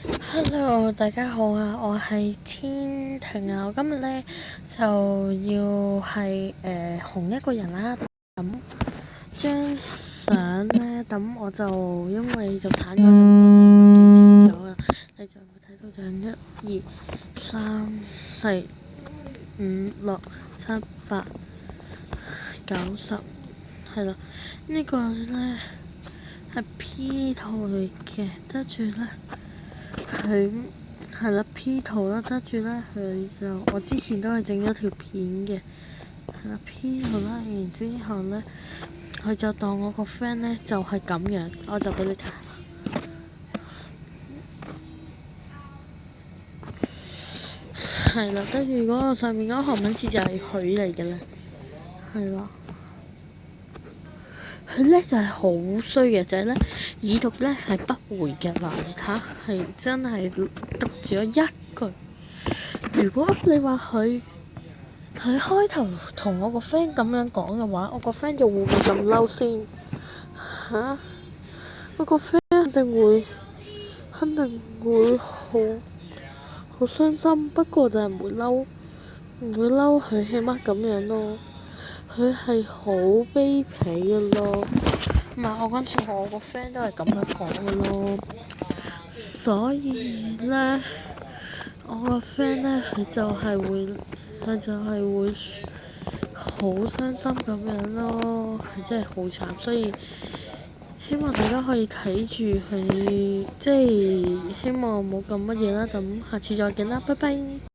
Hello，大家好啊！我係天婷啊，我今日咧就要係紅一個人啦。咁張相咧，咁我就因為就鏟咗咁多，咗啦。你就會睇到就一、二、三、四、五、六、七、八、九、十，係啦。呢個咧係 P 圖嚟嘅，跟住咧。佢係啦 P 圖啦，跟住咧佢就我之前都係整咗條片嘅，係啦 P 圖啦，然之後咧佢就當我個 friend 咧就係咁樣，我就俾你睇。係啦，跟住嗰個上面嗰個韓文字就係佢嚟嘅啦，係啦。佢咧就係好衰嘅，就係咧已讀咧係不回嘅嗱，你睇係真係讀咗一句。如果你話佢開頭同我個 friend 咁樣講嘅話，我個 friend 就會唔會咁嬲先嚇？我個 friend 肯定會好傷心，不過就係唔會嬲，唔會嬲佢起碼咁樣咯。佢係好卑鄙嘅咯，唔係我嗰陣時我個 friend 都係咁樣講嘅咯，所以咧我個 friend 咧佢就係會好傷心咁樣咯，係真係好慘，所以希望大家可以睇住佢，即係希望冇咁乜嘢啦。咁下次再見啦，拜拜。